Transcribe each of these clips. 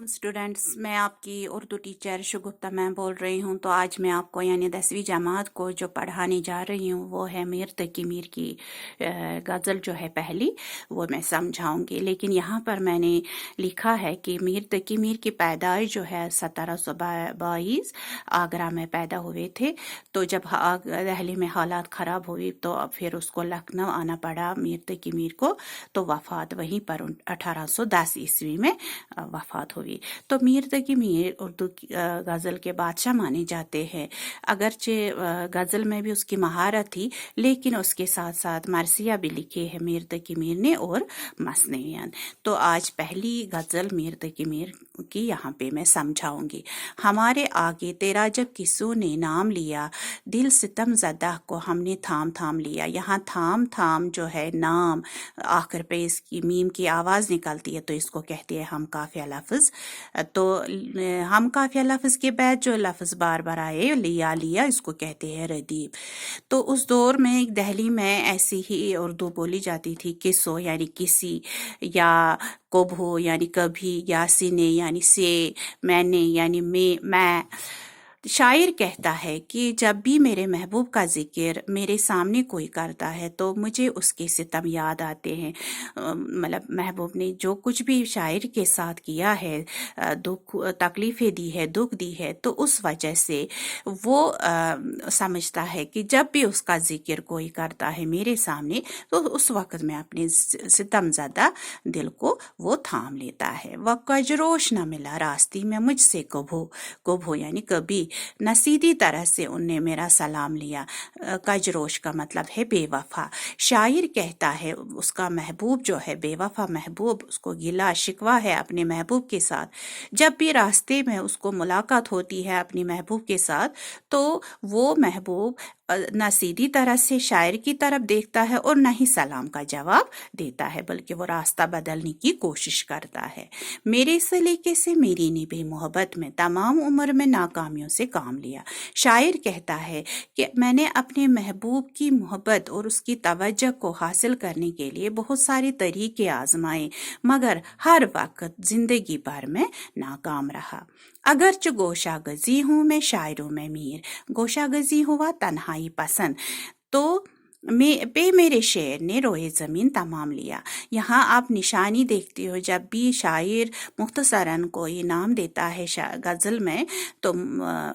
वालेकुम स्टूडेंट्स, मैं आपकी उर्दू टीचर शुगुफ्ता मैम बोल रही हूँ। तो आज मैं आपको यानी 10वीं जमात को जो पढ़ाने जा रही हूँ वो है मीर तकी मीर की गज़ल जो है पहली, वो मैं समझाऊंगी। लेकिन यहाँ पर मैंने लिखा है कि मीर तकी मीर की पैदाइश जो है 1722 आगरा में पैदा हुए थे। तो जब दिल्ली में हालात ख़राब हुई तो अब फिर उसको लखनऊ आना पड़ा मीर तकी मीर को। तो वफ़ात वहीं पर 1810 ईस्वी में वफात हुई। तो मीर तकी मीर उर्दू गज़ल के बादशाह माने जाते हैं। अगरचे गज़ल में भी उसकी महारत थी, लेकिन उसके साथ साथ मरसिया भी लिखे हैं मीर तकी मीर ने और मसनवियान। तो आज पहली गज़ल मीर तकी मीर की यहाँ पे मैं समझाऊंगी। हमारे आगे तेरा जब किसों ने नाम लिया, दिल सितम ज़दा को हमने थाम थाम लिया। यहाँ थाम थाम जो है नाम, आखिर पे इसकी मीम की आवाज़ निकलती है तो इसको कहते हैं हम काफिया लफ्ज़। तो हम काफिया लफ्ज़ के बाद जो लफ्ज़ बार बार आए, लिया लिया, इसको कहते हैं रदीफ। तो उस दौर में दिल्ली में ऐसी ही उर्दू बोली जाती थी। किसो यानी किसी, या कबो यानी कभी, या सीने यानी से, मैंने यानी मैं। शायर कहता है कि जब भी मेरे महबूब का जिक्र मेरे सामने कोई करता है तो मुझे उसके सितम याद आते हैं। मतलब महबूब ने जो कुछ भी शायर के साथ किया है, दुख तकलीफ़ें दी है, दुख दी है, तो उस वजह से वो समझता है कि जब भी उसका जिक्र कोई करता है मेरे सामने तो उस वक्त में अपने सितम ज़दा दिल को वो थाम लेता है। वह कजरोश न मिला रास्ते में मुझसे कभो, कभो यानी कभी, न सीधी तरह से उनने मेरा सलाम लिया। कजरोश का मतलब है बेवफा। शायर कहता है उसका महबूब जो है बेवफा महबूब, उसको गिला शिकवा है अपने महबूब के साथ। जब भी रास्ते में उसको मुलाकात होती है अपनी महबूब के साथ तो वो महबूब न सीधी तरह से शायर की तरफ देखता है और न ही सलाम का जवाब देता है, बल्कि वो रास्ता बदलने की कोशिश करता है। मेरे सलीके से मेरी निभी मोहब्बत में तमाम उम्र में नाकामियों से काम लिया। शायर कहता है कि मैंने अपने महबूब की मोहब्बत और उसकी तवज्जो को हासिल करने के लिए बहुत सारे तरीके आजमाए, मगर हर वक्त जिंदगी भर में नाकाम रहा। अगरच गोशागजी हूँ मैं शायरों में मीर, गोशागजी हुआ तन्हाई पसंद, तो मेरे शेर ने रोए ज़मीन तमाम लिया। यहाँ आप निशानी देखती हो, जब भी शायर मुख्तसरन कोई नाम देता है गज़ल में तो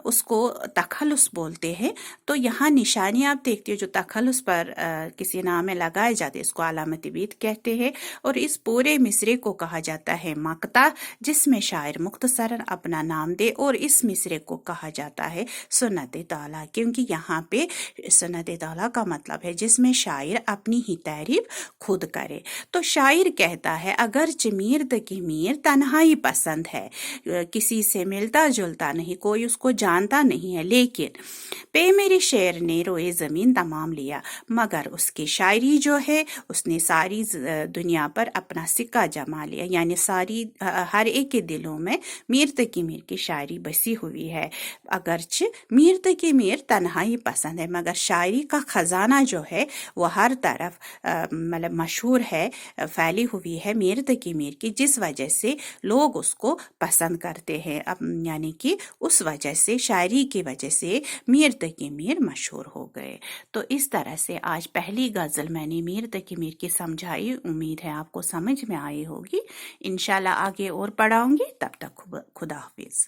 उसको तखल्लुस बोलते हैं। तो यहाँ निशानी आप देखती हो जो तखल्लुस पर किसी नाम में लगाए जाते हैं, इसको अलामत बीत कहते हैं। और इस पूरे मिसरे को कहा जाता है मक्ता, जिसमें शायर मुख्तसरन अपना नाम दे, और इस मिसरे को कहा जाता है सुन्नत ताला, क्योंकि यहाँ पे सुन्नत ताला का मतलब है जिसमें शायर अपनी ही तारीफ खुद करे। तो शायर कहता है अगर मीर तकी मीर तन्हाई पसंद है, किसी से मिलता जुलता नहीं, कोई उसको जानता नहीं है, लेकिन पे मेरे शेर ने रोए ज़मीन तमाम लिया, मगर उसकी शायरी जो है उसने सारी दुनिया पर अपना सिक्का जमा लिया। यानी सारी हर एक के दिलों में मीर तकी मीर की शायरी बसी हुई है। अगरचे मीर तकी मीर तन्हाई पसंद है, मगर शायरी का खजाना जो है वो हर तरफ मतलब मशहूर है, फैली हुई है मीर तकी मीर की, जिस वजह से लोग उसको पसंद करते हैं। यानी कि उस वजह से, शायरी की वजह से मीर तकी मीर मशहूर हो गए। तो इस तरह से आज पहली गज़ल मैंने मीर तकी मीर की समझाई। उम्मीद है आपको समझ में आई होगी। इंशाल्लाह आगे और पढ़ाऊंगी। तब तक खुदा हाफिज।